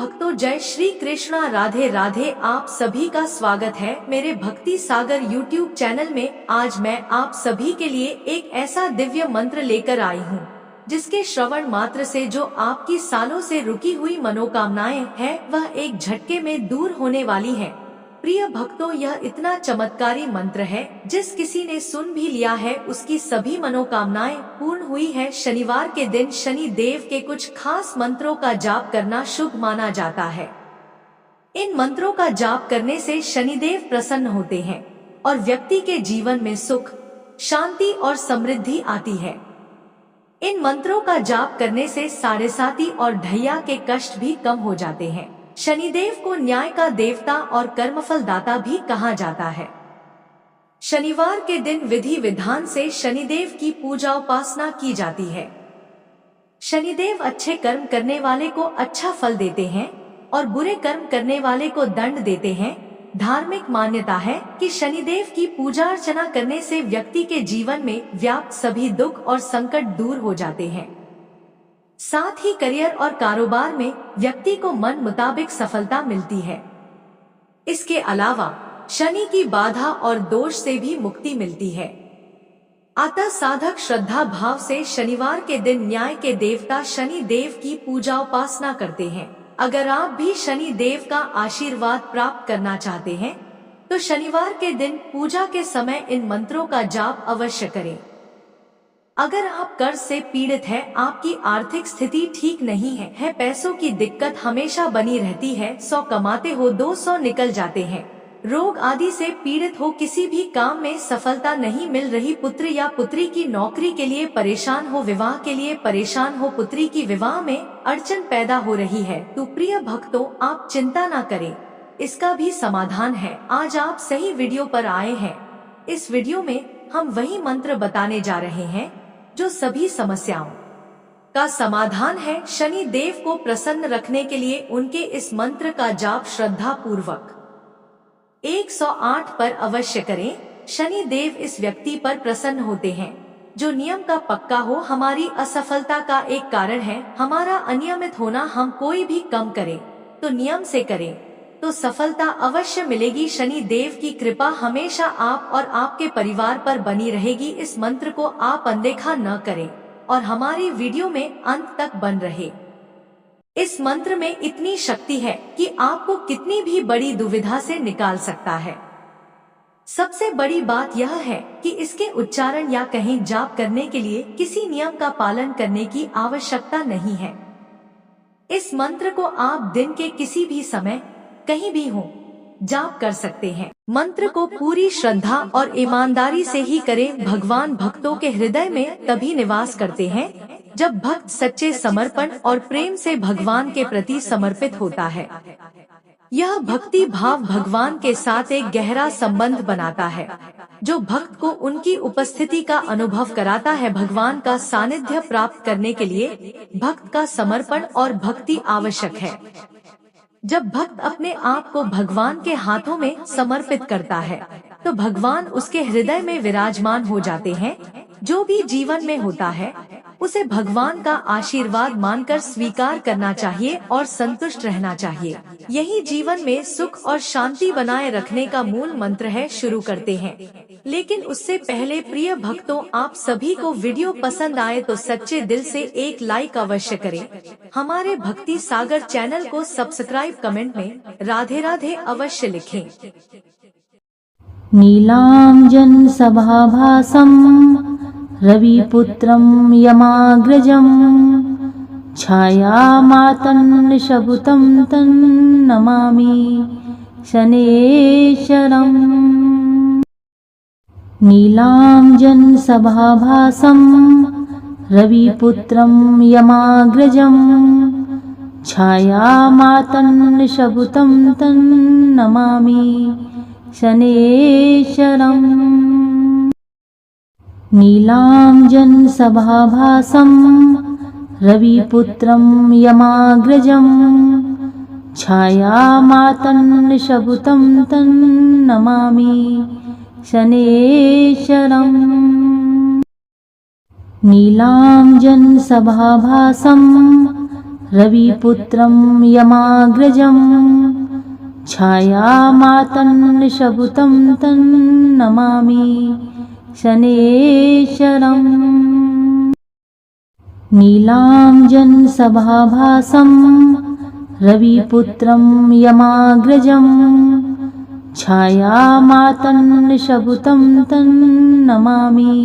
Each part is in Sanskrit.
भक्तों, जय श्री कृष्णा, राधे राधे। आप सभी का स्वागत है मेरे भक्ति सागर YouTube चैनल में। आज मैं आप सभी के लिए एक ऐसा दिव्य मंत्र लेकर आई हूँ जिसके श्रवण मात्र से जो आपकी सालों से रुकी हुई मनोकामनाएं हैं वह एक झटके में दूर होने वाली है। प्रिय भक्तों, यह इतना चमत्कारी मंत्र है जिस किसी ने सुन भी लिया है उसकी सभी मनोकामनाएं पूर्ण हुई है। शनिवार के दिन शनि देव के कुछ खास मंत्रों का जाप करना शुभ माना जाता है। इन मंत्रों का जाप करने से शनिदेव प्रसन्न होते हैं और व्यक्ति के जीवन में सुख, शांति और समृद्धि आती है। इन मंत्रों का जाप करने से साढ़ेसाती और ढैया के कष्ट भी कम हो जाते हैं। शनिदेव को न्याय का देवता और कर्मफल दाता भी कहा जाता है। शनिवार के दिन विधि विधान से शनिदेव की पूजा उपासना की जाती है। शनिदेव अच्छे कर्म करने वाले को अच्छा फल देते हैं और बुरे कर्म करने वाले को दंड देते हैं। धार्मिक मान्यता है कि शनिदेव की पूजा अर्चना करने से व्यक्ति के जीवन में व्याप्त सभी दुख और संकट दूर हो जाते हैं। साथ ही करियर और कारोबार में व्यक्ति को मन मुताबिक सफलता मिलती है। इसके अलावा शनि की बाधा और दोष से भी मुक्ति मिलती है। अतः साधक श्रद्धा भाव से शनिवार के दिन न्याय के देवता शनि देव की पूजा उपासना करते हैं। अगर आप भी शनि देव का आशीर्वाद प्राप्त करना चाहते हैं तो शनिवार के दिन पूजा के समय इन मंत्रों का जाप अवश्य करें। अगर आप कर्ज से पीड़ित हैं, आपकी आर्थिक स्थिति ठीक नहीं है, पैसों की दिक्कत हमेशा बनी रहती है, 100 कमाते हो 200 निकल जाते हैं, रोग आदि से पीड़ित हो, किसी भी काम में सफलता नहीं मिल रही, पुत्र या पुत्री की नौकरी के लिए परेशान हो, विवाह के लिए परेशान हो, पुत्री की विवाह में अड़चन पैदा हो रही है, तो प्रिय भक्तों आप चिंता न करें, इसका भी समाधान है। आज आप सही वीडियो पर आए हैं। इस वीडियो में हम वही मंत्र बताने जा रहे हैं जो सभी समस्याओं का समाधान है। शनि देव को प्रसन्न रखने के लिए उनके इस मंत्र का जाप श्रद्धा पूर्वक 108 पर अवश्य करें। शनि देव इस व्यक्ति पर प्रसन्न होते हैं जो नियम का पक्का हो। हमारी असफलता का एक कारण है हमारा अनियमित होना। हम कोई भी काम करें तो नियम से करें तो सफलता अवश्य मिलेगी। शनि देव की कृपा हमेशा आप और आपके परिवार पर बनी रहेगी। इस मंत्र को आप अनदेखा न करें और हमारी वीडियो में अंत तक बन रहे। इस मंत्र में इतनी शक्ति है कि आपको कितनी भी बड़ी दुविधा से निकाल सकता है। सबसे बड़ी बात यह है कि इसके उच्चारण या कहीं जाप करने के लिए किसी नियम का पालन करने की आवश्यकता नहीं है। इस मंत्र को आप दिन के किसी भी समय कहीं भी हो जाप कर सकते हैं। मंत्र को पूरी श्रद्धा और ईमानदारी से ही करें। भगवान भक्तों के हृदय में तभी निवास करते हैं जब भक्त सच्चे समर्पण और प्रेम से भगवान के प्रति समर्पित होता है। यह भक्ति भाव भगवान के साथ एक गहरा संबंध बनाता है जो भक्त को उनकी उपस्थिति का अनुभव कराता है। भगवान का सानिध्य प्राप्त करने के लिए भक्त का समर्पण और भक्ति आवश्यक है। जब भक्त अपने आप को भगवान के हाथों में समर्पित करता है तो भगवान उसके हृदय में विराजमान हो जाते हैं। जो भी जीवन में होता है उसे भगवान का आशीर्वाद मानकर स्वीकार करना चाहिए और संतुष्ट रहना चाहिए। यही जीवन में सुख और शांति बनाए रखने का मूल मंत्र है। शुरू करते हैं, लेकिन उससे पहले प्रिय भक्तों आप सभी को वीडियो पसंद आए तो सच्चे दिल से एक लाइक अवश्य करें। हमारे भक्ति सागर चैनल को सब्सक्राइब, कमेंट में राधे राधे अवश्य लिखें। नीलांजन सभाभासं रविपुत्रं यमाग्रजं छायामातन्नशबुतं तन्नमामि शनेश्वरम्। नीलांजन सभाभासं रविपुत्रं यमाग्रजं छायामातन्नशबुतं तन्नमामि शनेश्वरम्। नीलांजन सभाभासं रविपुत्रं यमाग्रजं छायामातन्नशबुतं तन्नमामि शनेश्वरम्। नीलांजन सभाभासं रविपुत्रं यमाग्रजं छायामातन्नशबुतं तन्नमामि शनेश्वरम् नीलाञ्जनसभाभासं रविपुत्रं यमाग्रजं छायामातन्नशबुतं तन्नमामि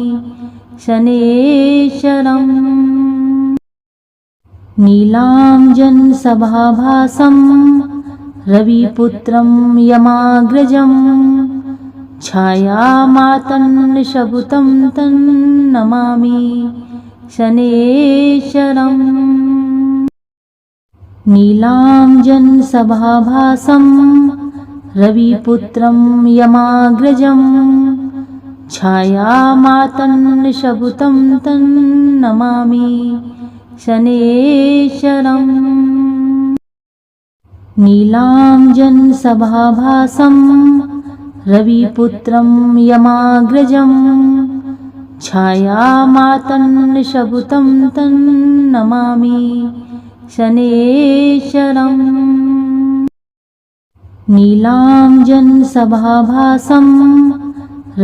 शनेश्वरम् नीलाञ्जनसभाभासं रविपुत्रं यमाग्रजं छायामातन्नशबुतं तन्नमामि शनेश्वरम् नीलाञ्जनसभाभासं रविपुत्रं यमाग्रजं छायामातन्नशबुतं तन्नमामि शनेश्वरम् नीलाञ्जनसभाभासं रविपुत्रं यमाग्रजं छायामातन्नशबुतं तन्नमामि शनेश्वरम् नीलाञ्जनसभाभासं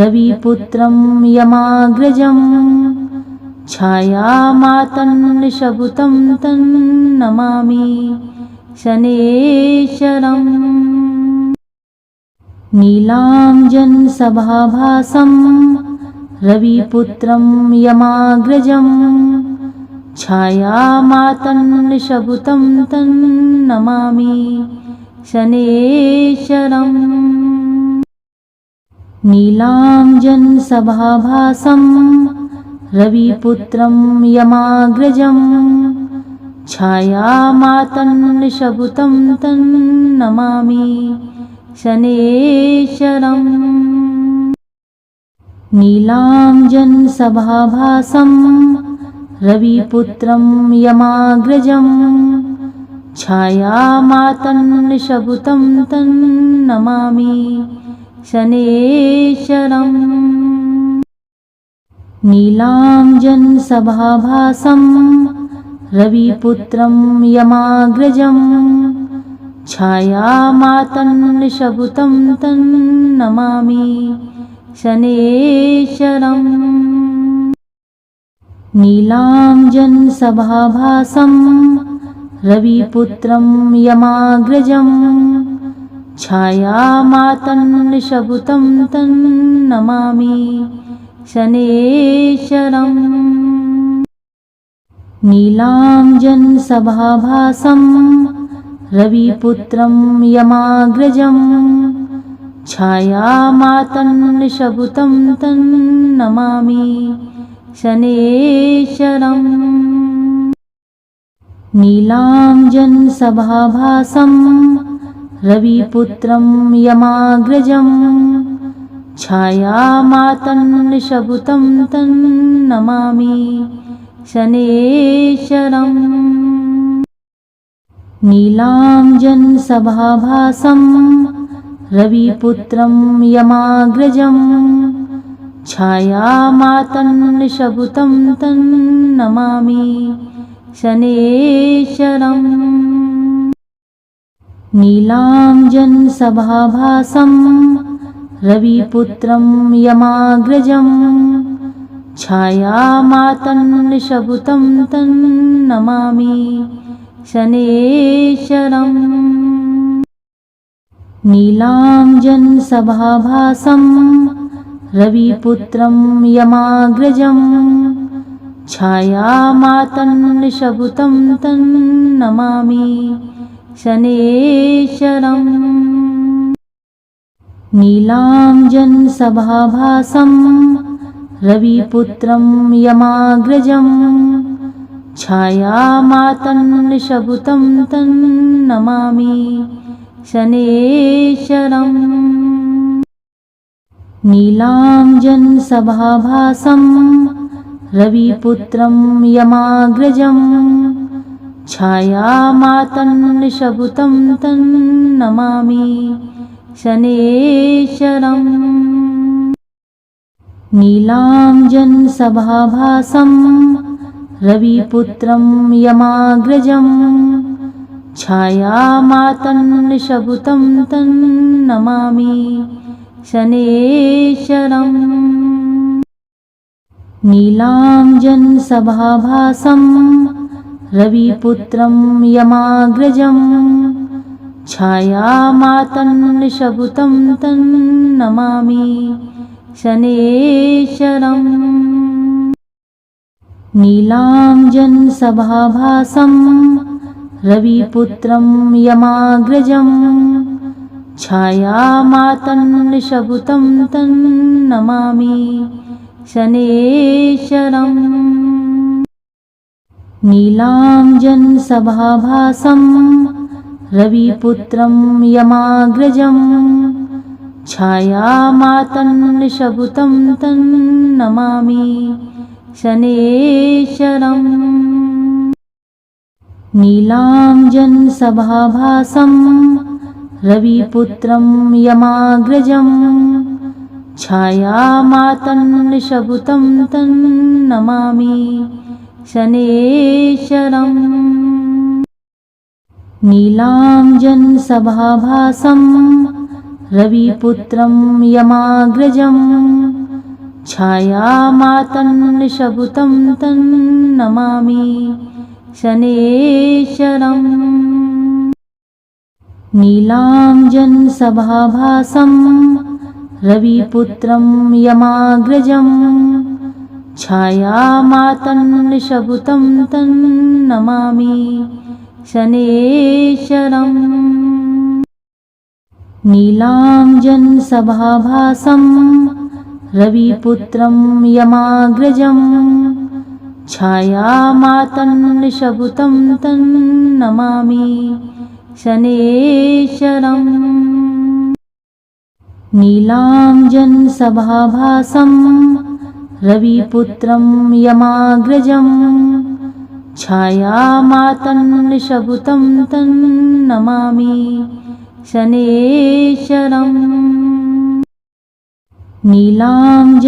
रविपुत्रं यमाग्रजं छायामातन्नशबुतं तन्नमामि शनेश्वरम् नीलाञ्जनसभाभासं रविपुत्रं यमाग्रजं छायामातन्नशबुतं तन्नमामि शनेश्वरम् नीलाञ्जनसभाभासं रविपुत्रं यमाग्रजं छायामातन्नशबुतं तन्नमामि शनेश्वरम् नीलाञ्जनसभाभासं रविपुत्रं यमाग्रजं छायामातन्नशबुतं तन्नमामि शनेश्वरम् नीलाञ्जनसभाभासं रविपुत्रं यमाग्रजं छायामातन्नशबुतं तन्नमामि शनेश्वरम् नीलाञ्जनसभाभासं रविपुत्रं यमाग्रजं छायामातन्नशबुतं तन्नमामि शनेश्वरम् नीलाञ्जनसभाभासं रविपुत्रं यमाग्रजं छायामातन्नशबुतं तन्नमामि शनेश्वरम् नीलाञ्जनसभाभासं रविपुत्रं यमाग्रजं छायामातन्नशबुतं तन्नमामि शनेश्वरम् नीलाञ्जनसभाभासं रविपुत्रं यमाग्रजं छायामातन्नशबुतं तन्नमामि शनेश्वरम् नीलाञ्जनसभाभासं रविपुत्रं यमाग्रजं छायामातन्नशबुतं तन्नमामि शनेश्वरम् नीलाञ्जनसभाभासं रविपुत्रं यमाग्रजं छायामातन्नशबुतं तन्नमामि शनेश्वरम् नीलाञ्जनसभाभासं रविपुत्रं यमाग्रजं छायामातन्नशबुतं तन्नमामि शनेश्वरम् नीलाञ्जनसभाभासं रविपुत्रं यमाग्रजं छायामातन्नशबुतं तन्नमामि शनेश्वरम् नीलाञ्जनसभाभासं रविपुत्रं यमाग्रजं छायामातन्नशबुतं तं नमामि शनेश्वरम् नीलाञ्जनसभाभासं रविपुत्रं यमाग्रजं छायामातन्नशबुतं तं नमामि शनेश्वरम् नीलाञ्जनसभाभासं रविपुत्रं यमाग्रजं छायामातन्नशबुतं तं नमामि शनेश्वरम् नीलाञ्जनसभाभासं रविपुत्रं यमाग्रजं छायामातन्नशबुतं तं नमामि शनेश्वरम् नीलाञ्जनसभाभासं रविपुत्रं यमाग्रजं छायामातन्नशबुतं तं नमामि शनेश्वरम् नीलाञ्जनसभाभासं रविपुत्रं यमाग्रजं छायामातन्नशबुतं तं नमामि शनेश्वरम् नीलाञ्जनसभाभासं रविपुत्रं यमाग्रजं छायामातन्नशबुतं तं नमामि शनेश्वरम् नीलाञ्जनसभाभासं रविपुत्रं यमाग्रजं छायामातन्नशबुतं तं नमामि शनेश्वरम् नीलाञ्जनसभाभासं रविपुत्रं यमाग्रजं छायामातन्नशबुतं तं नमामि शनेश्वरम् नीलाञ्जनसभाभासं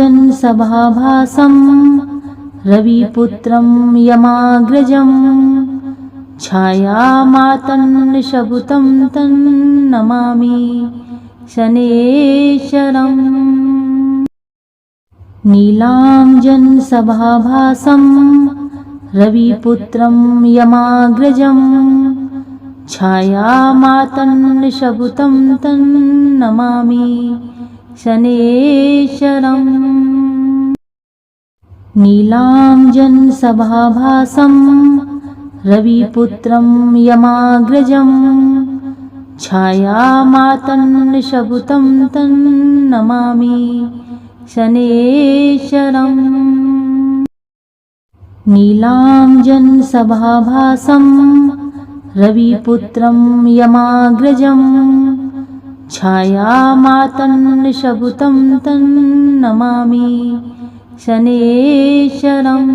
रविपुत्रं यमाग्रजं छायामातन्नशबुतं तं नमामि शनेश्वरम् नीलाञ्जनसभाभासं रविपुत्रं यमाग्रजं छायामातन्नशबुतं तं नमामि शनेश्वरम् नीलाञ्जनसभाभासं रविपुत्रं यमाग्रजं छायामातन्नशबुतं तं नमामि शनेश्वरम् नीलाञ्जनसभाभासं रविपुत्रं यमाग्रजं छायामातन्नशबुतं तं नमामि शनेश्वरम्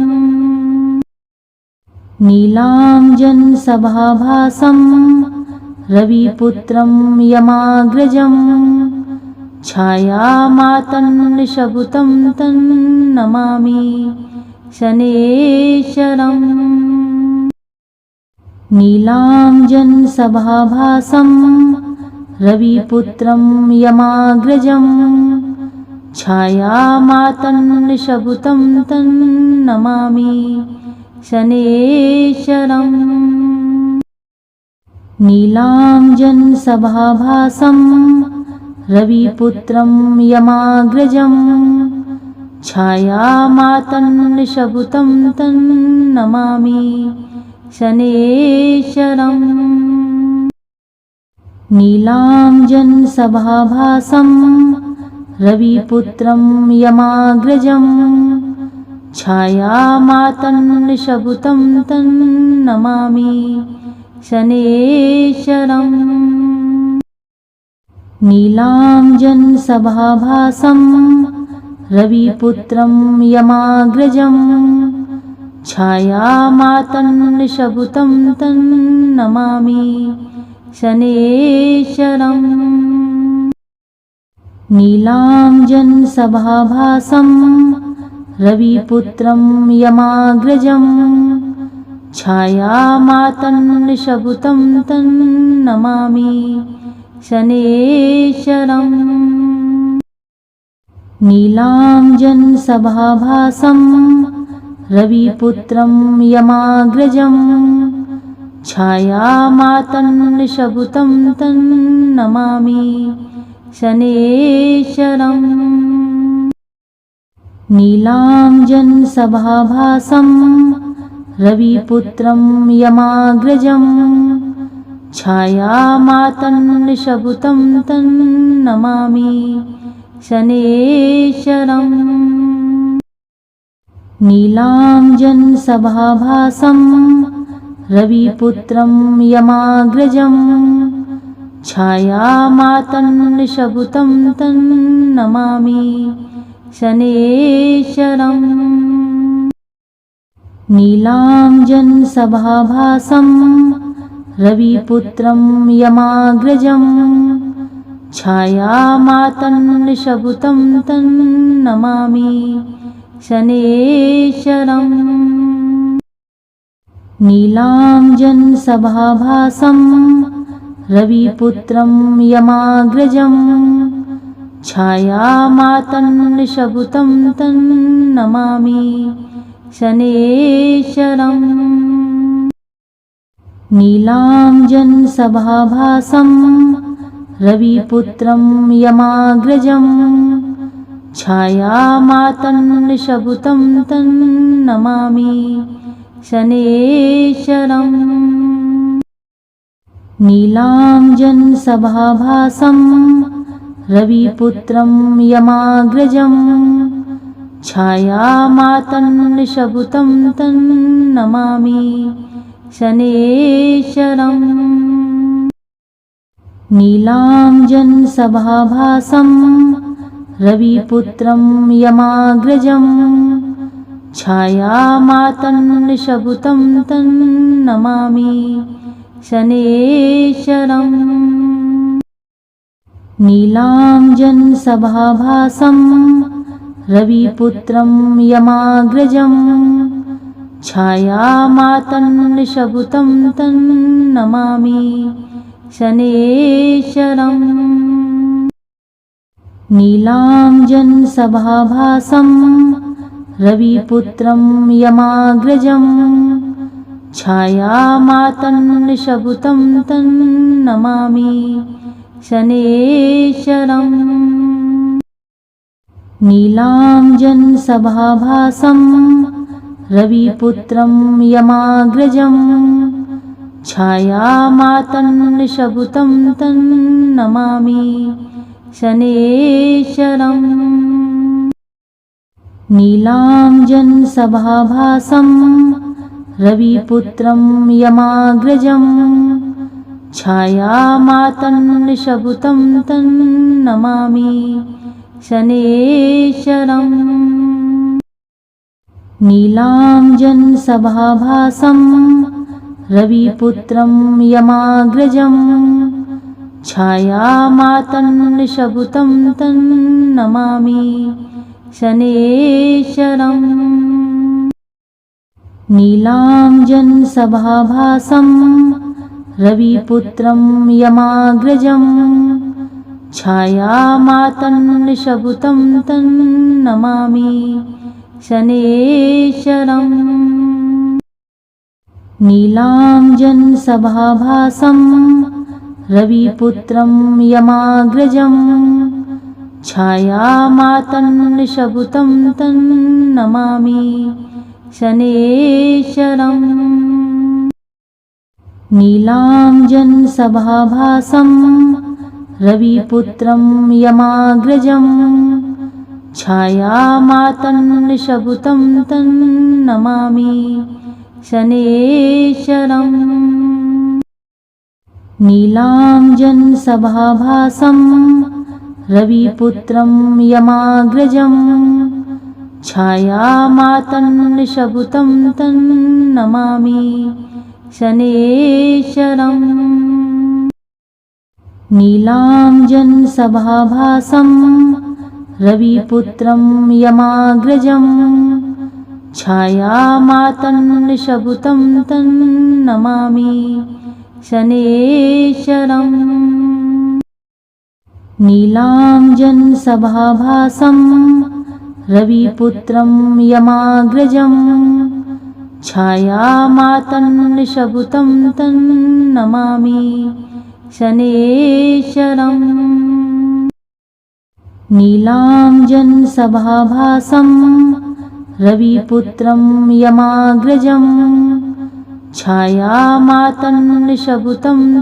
नीलाञ्जनसभाभासं रविपुत्रं यमाग्रजं छायामातन्नशबुतं तं नमामि शनेश्वरम् नीलाञ्जनसभाभासं रविपुत्रं यमाग्रजं छायामातन्नशबुतं तं नमामि शनेश्वरम् नीलाञ्जनसभाभासं रविपुत्रं यमाग्रजं छायामातन्नशबुतं तं नमामि शनेश्वरम् नीलाञ्जनसभाभासं रविपुत्रं यमाग्रजं छायामातन्नशबुतं तं नमामि शनेश्वरम् नीलाञ्जनसभाभासं रविपुत्रं यमाग्रजं छायामातन्नशबुतं तं नमामि शनेश्वरम् नीलाञ्जनसभाभासं रविपुत्रं यमाग्रजं छायामातन्नशबुतं तन्नमामि शनेश्वरम् नीलाञ्जनसभाभासं रविपुत्रं यमाग्रजं छायामातन्नशबुतं तन्नमामि शनेश्वरम् नीलाञ्जनसभाभासं रविपुत्रं यमाग्रजं छायामातन्नशबुतं तन्नमामि शनेश्वरम् नीलाञ्जनसभाभासं रविपुत्रं यमाग्रजं छायामातन्नशबुतं तन्नमामि शनेश्वरम् नीलाञ्जनसभाभासं रविपुत्रं यमाग्रजं छायामातन्नशबुतं तन्नमामि शनेश्वरम् नीलाञ्जनसभाभासं रविपुत्रं यमाग्रजं छायामातन्नशबुतं तन्नमामि शनेश्वरम् नीलाञ्जनसभाभासं रविपुत्रं यमाग्रजं छायामातन्नशबुतं तन्नमामि शनेश्वरम् नीलाञ्जनसभाभासं रविपुत्रं यमाग्रजं छायामातन्नशबुतं तन्नमामि शनेश्वरम् नीलाञ्जनसभाभासं रविपुत्रं यमाग्रजं छायामातन्नशबुतं तन्नमामि शनेश्वरम् नीलाञ्जनसभाभासं रविपुत्रं यमाग्रजं छायामातन्नशबुतं तन्नमामि शनेश्वरम् नीलाञ्जनसभाभासं रविपुत्रं यमाग्रजं छायामातन्नशबुतं तन्नमामि शनेश्वरम् नीलाञ्जनसभाभासं रविपुत्रं यमाग्रजं छायामातन्नशबुतं तन्नमामि शनेश्वरम् नीलाञ्जनसभाभासं रविपुत्रं यमाग्रजं छायामातन्नशबुतं तन्नमामि शनेश्वरम् नीलाञ्जनसभाभासं रविपुत्रं यमाग्रजं छायामातन्नशबुतं तन्नमामि शनेश्वरम् नीलाञ्जनसभाभासं रविपुत्रं यमाग्रजं छायामातन्नशबुतं तन्नमामि शनेश्वरम् नीलाञ्जनसभाभासं रविपुत्रं यमाग्रजं छायामातन्नशबुतं तन्नमामि शनेश्वरम् नीलाञ्जनसभाभासं रविपुत्रं यमाग्रजं छायामातन्नशबुतं तन्नमामि शनेश्वरम् नीलाञ्जनसभाभासं रविपुत्रं यमाग्रजं छायामातन्नशबुतं तन्नमामि शनेश्वरम् नीलाञ्जनसभाभासं रविपुत्रं यमाग्रजं छायामातन्नशबुतं तन्नमामि शनेश्वरम् नीलाञ्जनसभाभासं रविपुत्रं यमाग्रजं छायामातन्नशबुतं तन्नमामि शनेश्वरम् नीलाञ्जनसभाभासं रविपुत्रं यमाग्रजं छायामातन्नशबुतं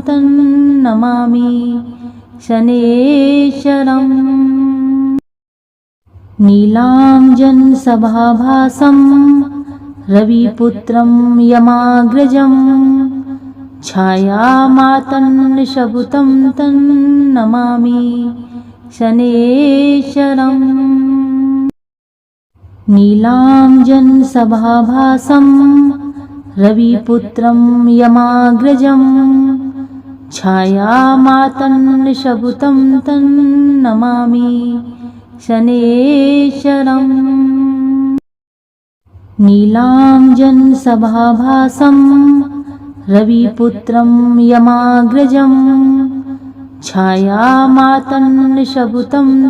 तन्नमामि शनेश्वरम् नीलाञ्जनसभाभासं रविपुत्रं यमाग्रजं छायामातन्नशबुतं तन्नमामि शनेश्वरम् नीलाञ्जनसभाभासं रविपुत्रं यमाग्रजं छायामातन्नशबुतं तन्नमामि शनेश्वरम् नीलाञ्जनसभाभासं रविपुत्रं यमाग्रजं छायामातन्नशबुतं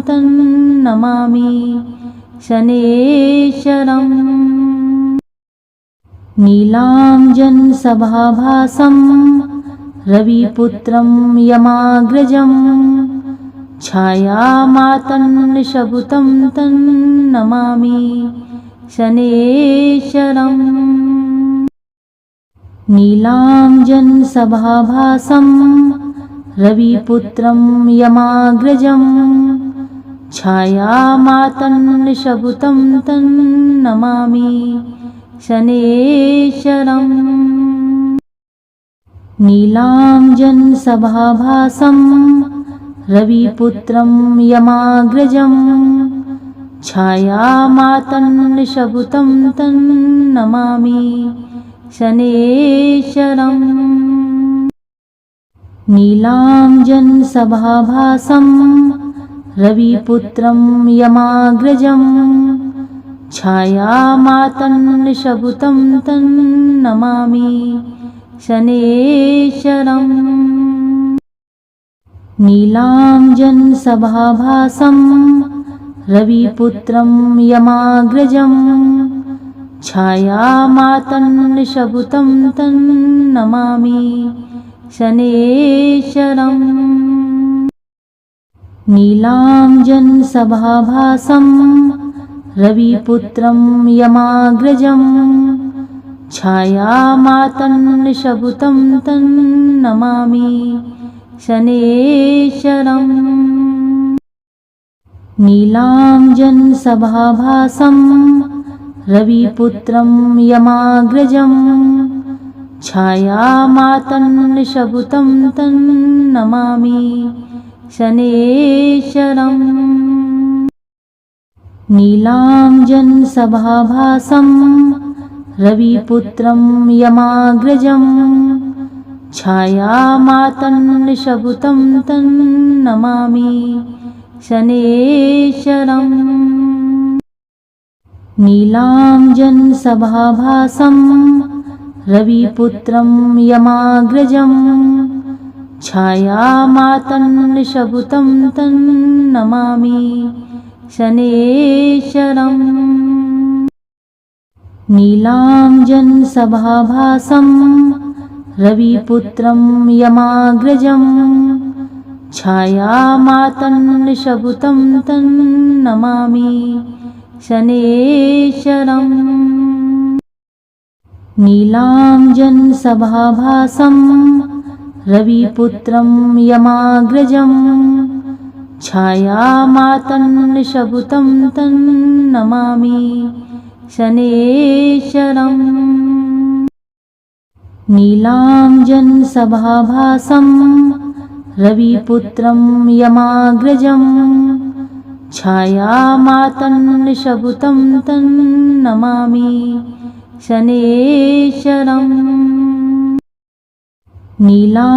तन्नमामि शनेश्वरम् नीलाञ्जनसभाभासं रविपुत्रं यमाग्रजं छायामातन्नशबुतं तन्नमामि शनेश्वरम् नीलाञ्जनसभाभासं रविपुत्रं यमाग्रजं छायामातन्नशबुतं तन्नमामि शनेश्वरम् नीलाञ्जनसभाभासं रविपुत्रं यमाग्रजं छायामातन्नशबुतं तन्नमामि शनेश्वरम् नीलाञ्जनसभाभासं रविपुत्रं यमाग्रजं छायामातन्नशबुतं तन्नमामि शनेश्वरम् नीलाञ्जनसभाभासं रविपुत्रं यमाग्रजं छायामातन्नशबुतं तन्नमामि शनेश्वरम् नीलाञ्जनसभाभासं रविपुत्रं यमाग्रजं छायामातन्नशबुतं तन्नमामि शनेश्वरम् नीलाञ्जनसभाभासं रविपुत्रं यमाग्रजं छायामातन्नशबुतं तन्नमामि शनेश्वरम् नीलाञ्जनसभाभासं रविपुत्रं यमाग्रजं छायामातन्नशबुतं तन्नमामि शनेश्वरम् नीलाञ्जनसभाभासं रविपुत्रं यमाग्रजं छायामातन्नशबुतं तन्नमामि शनेश्वरम् नीलाञ्जनसभाभासं रविपुत्रं यमाग्रजं छायामातन्नशबुतं तन्नमामि शनेश्वरम् नीलाञ्जनसभाभासं रविपुत्रं यमाग्रजं छायामातन्नशबुतं तन्नमामि शनेश्वरम् नीलाञ्जनसभाभासं रविपुत्रं यमाग्रजं छायामातन्नशबुतं तन्नमामि शनेश्वरम् नीलाञ्जनसभाभासं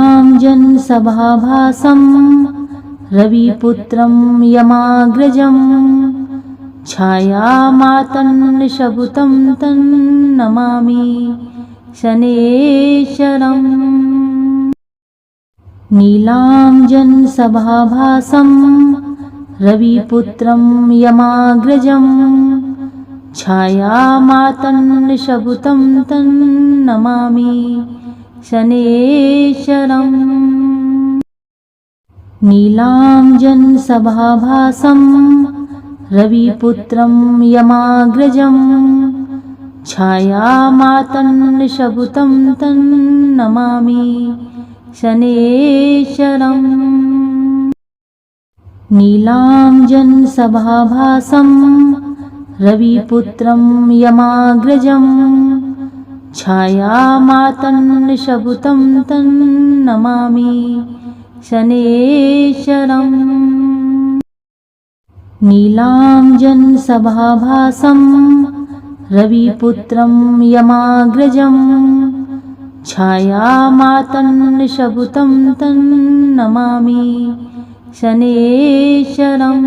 रविपुत्रं यमाग्रजं छायामातन्नशबुतं तन्नमामि शनेश्वरम् नीलाञ्जनसभाभासं रविपुत्रं यमाग्रजं छायामातन्नशबुतं तन्नमामि शनेश्वरम् नीलाञ्जनसभाभासं रविपुत्रं यमाग्रजं छायामातन्नशबुतं तन्नमामि शनेश्वरम् नीलाञ्जनसभाभासं रविपुत्रं यमाग्रजं छायामातन्नशबुतं तन्नमामि शनेश्वरम् नीलाञ्जनसभाभासं रविपुत्रं यमाग्रजं छायामातन्नशबुतं तन्नमामि शनेश्वरम्